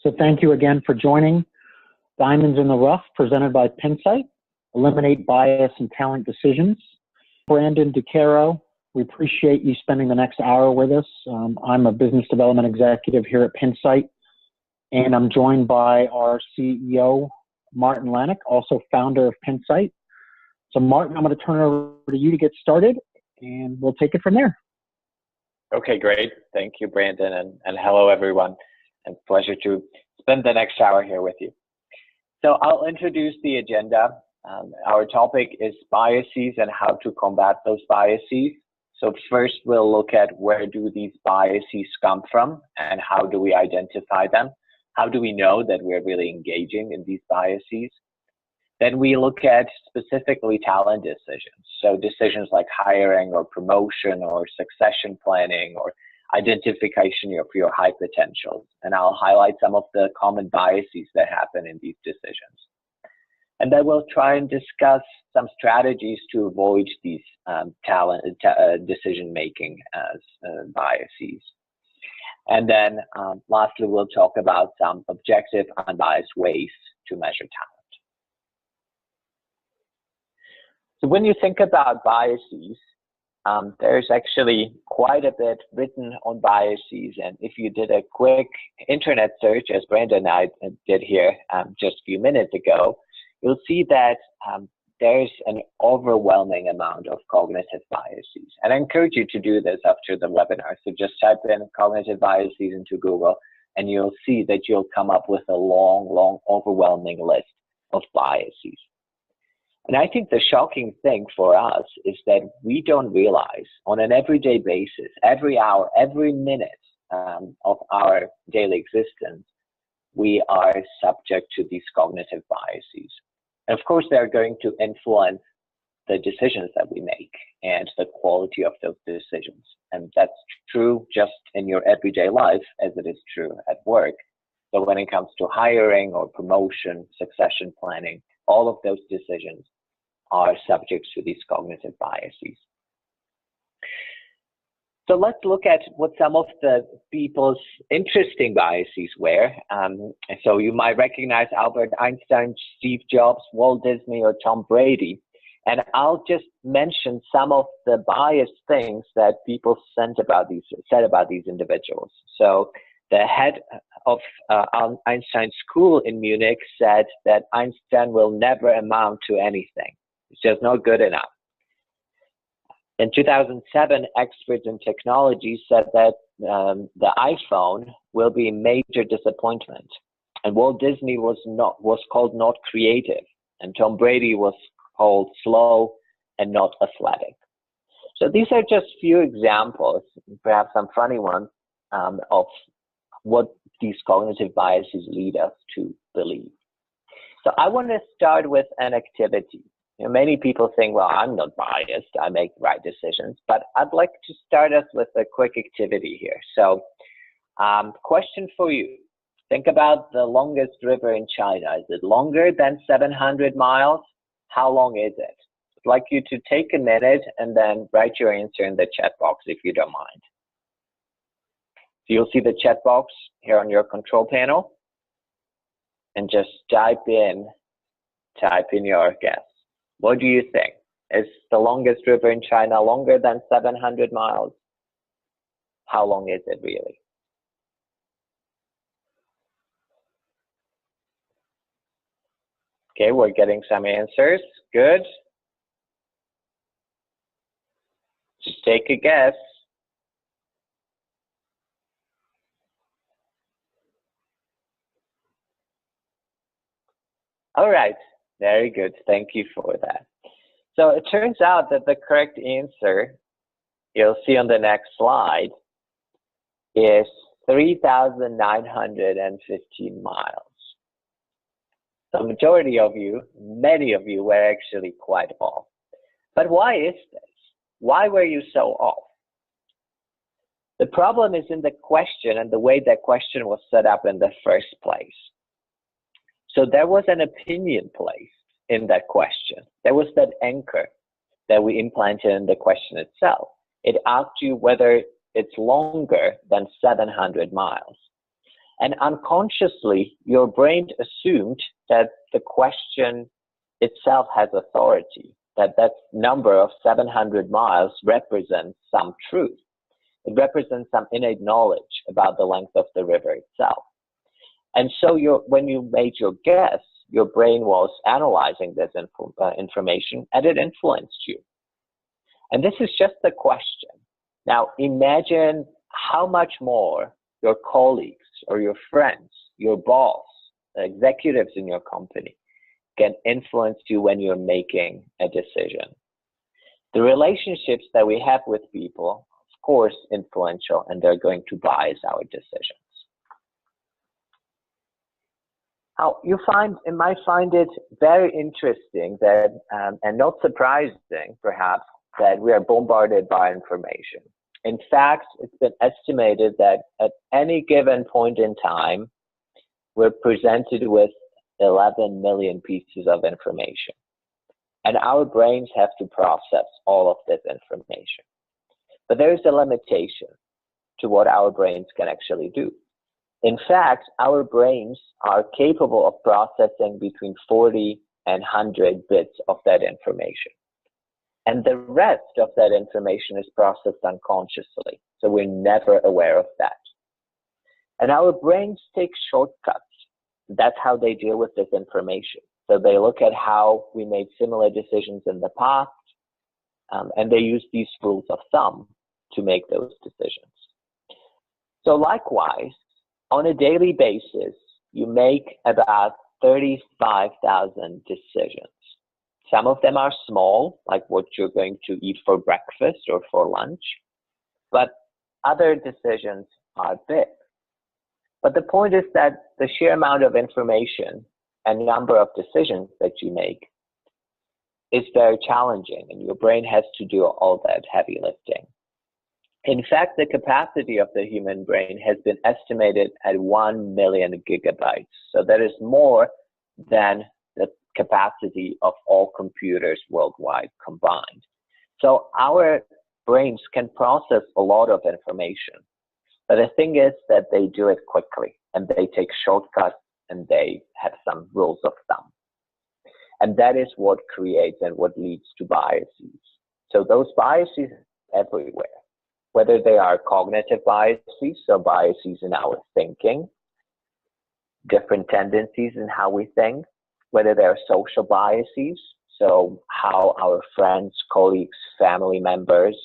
So thank you again for joining Diamonds in the Rough, presented by Pinsight, Eliminate Bias in Talent Decisions. Brandon DeCaro, we appreciate you spending the next hour with us. I'm a business development executive here at Pinsight, and I'm joined by our CEO, Martin Lanick, also founder of Pinsight. So Martin, I'm going to turn it over to you to get started, and we'll take it from there. Okay, great. Thank you, Brandon, and hello, everyone. And pleasure to spend the next hour here with you. So I'll introduce the agenda. Our topic is biases and how to combat those biases. So first, we'll look at where do these biases come from and how do we identify them? How do we know that we're really engaging in these biases? Then we look at specifically talent decisions. So decisions like hiring or promotion or succession planning or identification of your high potentials. And I'll highlight some of the common biases that happen in these decisions. And then we'll try and discuss some strategies to avoid these decision-making as biases. And then lastly, we'll talk about some objective, unbiased ways to measure talent. So when you think about biases, there's actually quite a bit written on biases, and if you did a quick internet search, as Brandon and I did here just a few minutes ago, you'll see that there's an overwhelming amount of cognitive biases. And I encourage you to do this after the webinar. So just type in cognitive biases into Google, and you'll see that you'll come up with a long, overwhelming list of biases. And I think the shocking thing for us is that we don't realize on an everyday basis, every hour, every minute of our daily existence, we are subject to these cognitive biases. And of course, they're going to influence the decisions that we make and the quality of those decisions. And that's true just in your everyday life as it is true at work. But when it comes to hiring or promotion, succession planning, all of those decisions are subject to these cognitive biases. So let's look at what some of the people's interesting biases were. So you might recognize Albert Einstein, Steve Jobs, Walt Disney, or Tom Brady. And I'll just mention some of the biased things that people said about these individuals. So the head of Einstein School in Munich said that Einstein will never amount to anything. It's just not good enough. In 2007, experts in technology said that the iPhone will be a major disappointment. And Walt Disney was called not creative. And Tom Brady was called slow and not athletic. So these are just few examples, perhaps some funny ones, of what these cognitive biases lead us to believe. So I want to start with an activity. You know, many people think, well, I'm not biased, I make the right decisions, but I'd like to start us with a quick activity here. So, question for you. Think about the longest river in China. Is it longer than 700 miles? How long is it? I'd like you to take a minute and then write your answer in the chat box if you don't mind. So you'll see the chat box here on your control panel, and just type in your guess. What do you think? Is the longest river in China longer than 700 miles? How long is it really? Okay, we're getting some answers. Good. Just take a guess. All right. Very good. Thank you for that. So it turns out that the correct answer, you'll see on the next slide, is 3,915 miles. The majority of you, many of you, were actually quite off. But why is this? Why were you so off? The problem is in the question and the way that question was set up in the first place. So there was an opinion placed in that question. There was that anchor that we implanted in the question itself. It asked you whether it's longer than 700 miles. And unconsciously, your brain assumed that the question itself has authority, that that number of 700 miles represents some truth. It represents some innate knowledge about the length of the river itself. And so when you made your guess, your brain was analyzing this information, and it influenced you. And this is just the question. Now imagine how much more your colleagues or your friends, your boss, the executives in your company can influence you when you're making a decision. The relationships that we have with people, of course, influential, and they're going to bias our decisions. Now, you might find it very interesting that, and not surprising, perhaps, that we are bombarded by information. In fact, it's been estimated that at any given point in time, we're presented with 11 million pieces of information. And our brains have to process all of this information. But there is a limitation to what our brains can actually do. In fact, our brains are capable of processing between 40 and 100 bits of that information. And the rest of that information is processed unconsciously, so we're never aware of that. And our brains take shortcuts. That's how they deal with this information. So they look at how we made similar decisions in the past, and they use these rules of thumb to make those decisions. So likewise, on a daily basis, you make about 35,000 decisions. Some of them are small, like what you're going to eat for breakfast or for lunch, but other decisions are big. But the point is that the sheer amount of information and number of decisions that you make is very challenging, and your brain has to do all that heavy lifting. In fact, the capacity of the human brain has been estimated at 1 million gigabytes. So that is more than the capacity of all computers worldwide combined. So our brains can process a lot of information. But the thing is that they do it quickly, and they take shortcuts, and they have some rules of thumb. And that is what creates and what leads to biases. So those biases are everywhere, whether they are cognitive biases, so biases in our thinking, different tendencies in how we think, whether they are social biases, so how our friends, colleagues, family members,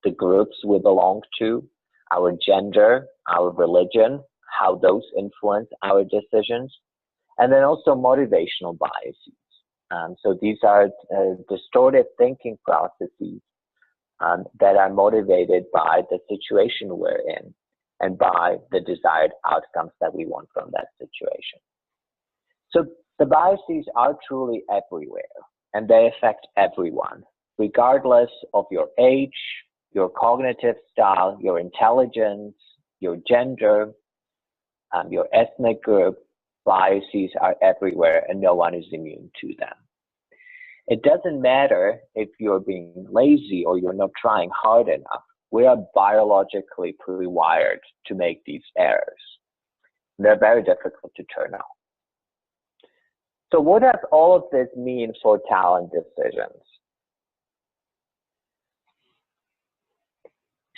the groups we belong to, our gender, our religion, how those influence our decisions, and then also motivational biases. So these are distorted thinking processes that are motivated by the situation we're in and by the desired outcomes that we want from that situation. So the biases are truly everywhere, and they affect everyone, regardless of your age, your cognitive style, your intelligence, your gender, your ethnic group. Biases are everywhere, and no one is immune to them. It doesn't matter if you're being lazy or you're not trying hard enough. We are biologically pre-wired to make these errors. They're very difficult to turn off. So what does all of this mean for talent decisions?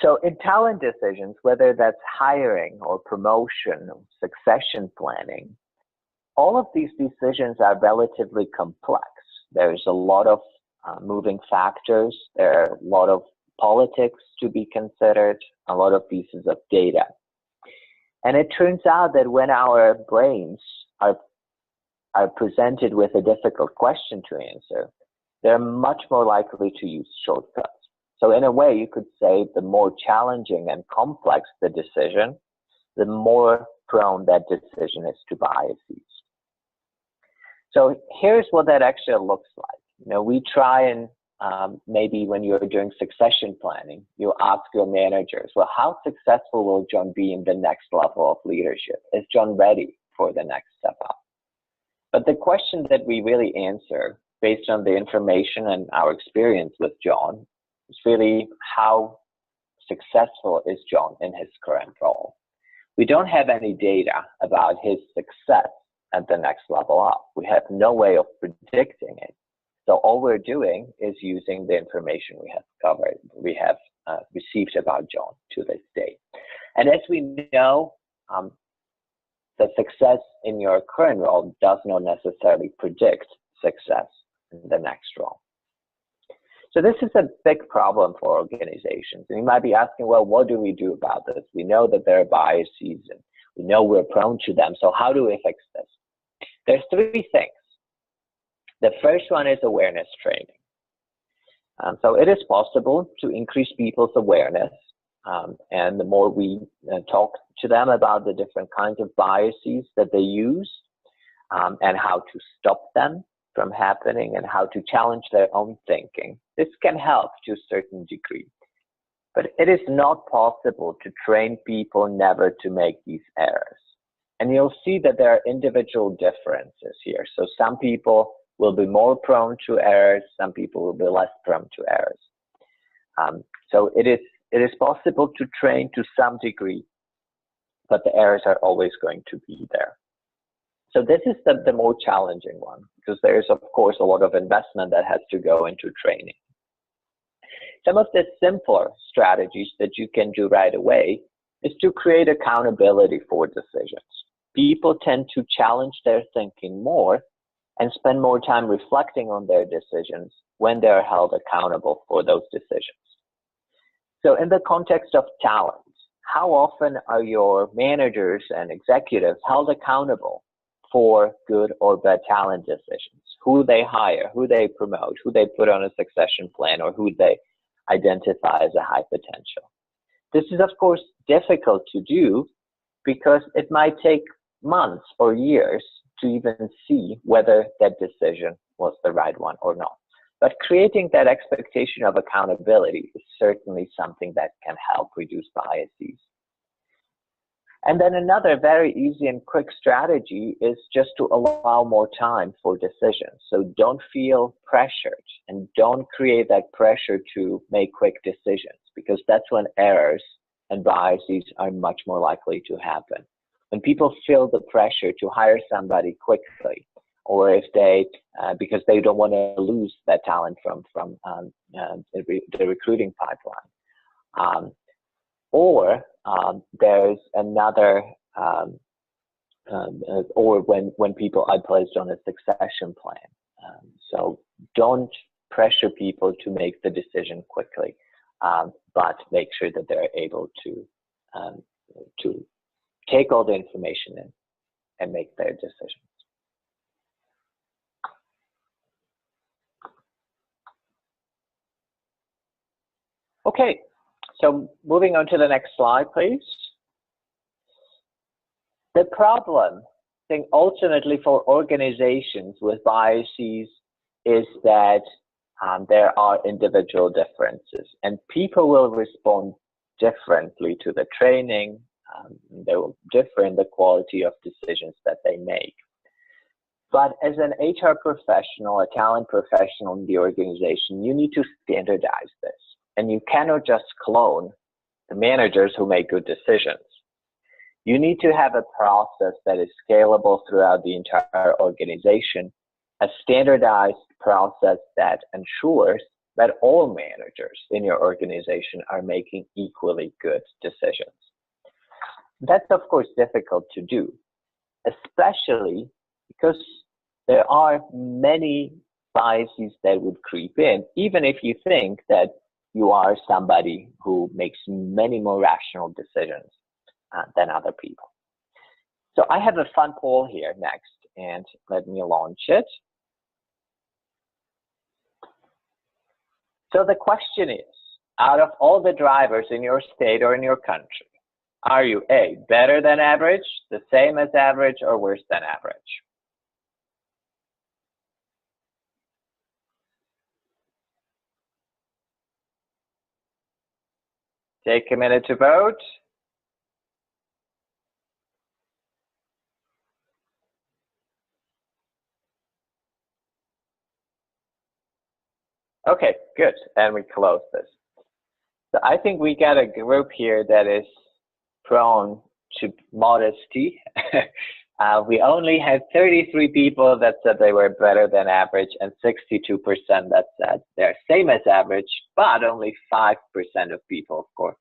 So in talent decisions, whether that's hiring or promotion, or succession planning, all of these decisions are relatively complex. There's a lot of moving factors. There are a lot of politics to be considered, a lot of pieces of data. And it turns out that when our brains are presented with a difficult question to answer, they're much more likely to use shortcuts. So in a way, you could say the more challenging and complex the decision, the more prone that decision is to biases. So here's what that actually looks like. You know, we try and maybe when you're doing succession planning, you ask your managers, well, how successful will John be in the next level of leadership? Is John ready for the next step up? But the question that we really answer based on the information and our experience with John is really how successful is John in his current role? we don't have any data about his success at the next level up. We have no way of predicting it. So all we're doing is using the information we have received about John to this day. And as we know, the success in your current role does not necessarily predict success in the next role. So this is a big problem for organizations. And you might be asking, well, what do we do about this? We know that there are biases and we know we're prone to them. So how do we fix this? There's three things. The first one is awareness training. So it is possible to increase people's awareness. And the more we talk to them about the different kinds of biases that they use and how to stop them from happening and how to challenge their own thinking, this can help to a certain degree. But it is not possible to train people never to make these errors. And you'll see that there are individual differences here. So some people will be more prone to errors, some people will be less prone to errors. So it is possible to train to some degree, but the errors are always going to be there. So this is the more challenging one, because there is, of course, a lot of investment that has to go into training. Some of the simpler strategies that you can do right away is to create accountability for decisions. People tend to challenge their thinking more and spend more time reflecting on their decisions when they are held accountable for those decisions. So in the context of talent, how often are your managers and executives held accountable for good or bad talent decisions? Who they hire, who they promote, who they put on a succession plan, or who they identify as a high potential. This is, of course, difficult to do because it might take months or years to even see whether that decision was the right one or not. But creating that expectation of accountability is certainly something that can help reduce biases. And then another very easy and quick strategy is just to allow more time for decisions. So don't feel pressured and don't create that pressure to make quick decisions, because that's when errors and biases are much more likely to happen. When people feel the pressure to hire somebody quickly, or if they, because they don't want to lose that talent from the recruiting pipeline, or there's another, or when people are placed on a succession plan. So don't pressure people to make the decision quickly, but make sure that they're able to take all the information in and make their decisions. Okay, so moving on to the next slide, please. The problem, I think, ultimately for organizations with biases is that there are individual differences, and people will respond differently to the training. They will differ in the quality of decisions that they make. But as an HR professional, a talent professional in the organization, you need to standardize this. And you cannot just clone the managers who make good decisions. You need to have a process that is scalable throughout the entire organization, a standardized process that ensures that all managers in your organization are making equally good decisions. That's, of course, difficult to do, especially because there are many biases that would creep in, even if you think that you are somebody who makes many more rational decisions than other people. So I have a fun poll here next, and let me launch it. So the question is, out of all the drivers in your state or in your country, are you A, better than average, the same as average, or worse than average? Take a minute to vote. Okay, good, and we close this. So I think we got a group here that is prone to modesty, we only had 33 people that said they were better than average and 62% that said they're same as average, but only 5% of people, of course,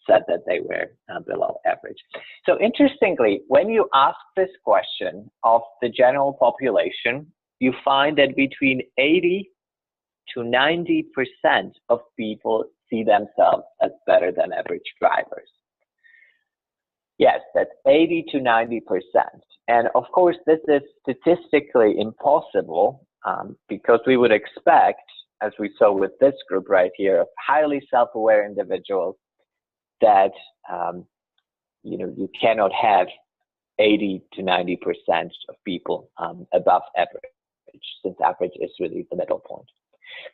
said that they were below average. So interestingly, when you ask this question of the general population, you find that between 80 to 90% of people see themselves as better than average drivers. Yes, that's 80 to 90%. And of course, this is statistically impossible because we would expect, as we saw with this group right here, of highly self-aware individuals, that you cannot have 80 to 90% of people above average, since average is really the middle point.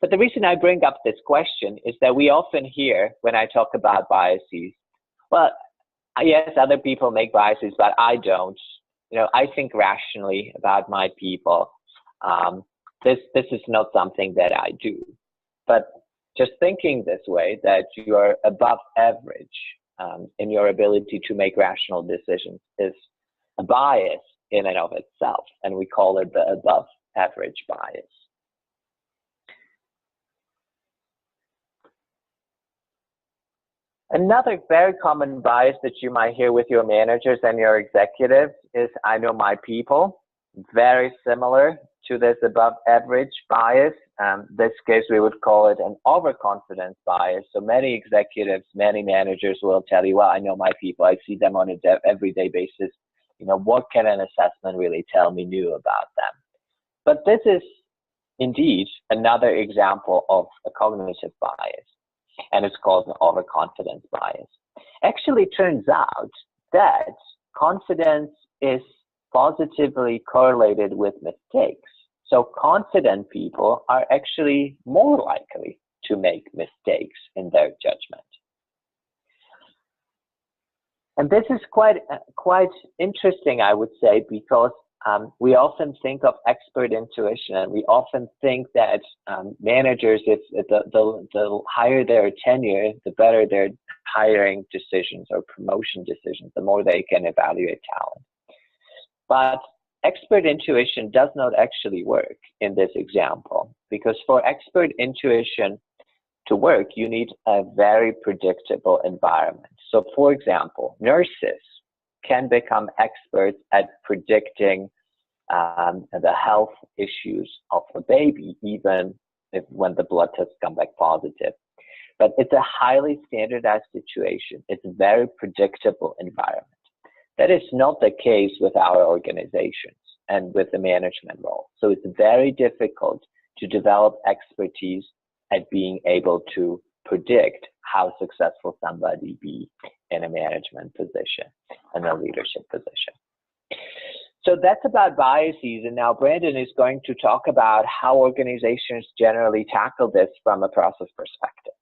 But the reason I bring up this question is that we often hear, when I talk about biases, well, yes, other people make biases, but I don't. I think rationally about my people. This is not something that I do. But just thinking this way, that you are above average in your ability to make rational decisions, is a bias in and of itself, and we call it the above average bias. Another very common bias that you might hear with your managers and your executives is, I know my people. Very similar to this above average bias. This case, we would call it an overconfidence bias. So many executives, many managers will tell you, well, I know my people. I see them on an everyday basis. What can an assessment really tell me new about them? But this is indeed another example of a cognitive bias, and it's called an overconfidence bias. Actually, it turns out that confidence is positively correlated with mistakes. So confident people are actually more likely to make mistakes in their judgment. And this is quite interesting, I would say, because we often think of expert intuition, and we often think that managers, if the higher their tenure, the better their hiring decisions or promotion decisions, the more they can evaluate talent. But expert intuition does not actually work in this example, because for expert intuition to work, you need a very predictable environment. So for example, nurses can become experts at predicting the health issues of a baby, even when the blood tests come back positive. But it's a highly standardized situation. It's a very predictable environment. That is not the case with our organizations and with the management role. So it's very difficult to develop expertise at being able to predict how successful somebody be in a management position and a leadership position. So that's about biases, and now Brandon is going to talk about how organizations generally tackle this from a process perspective.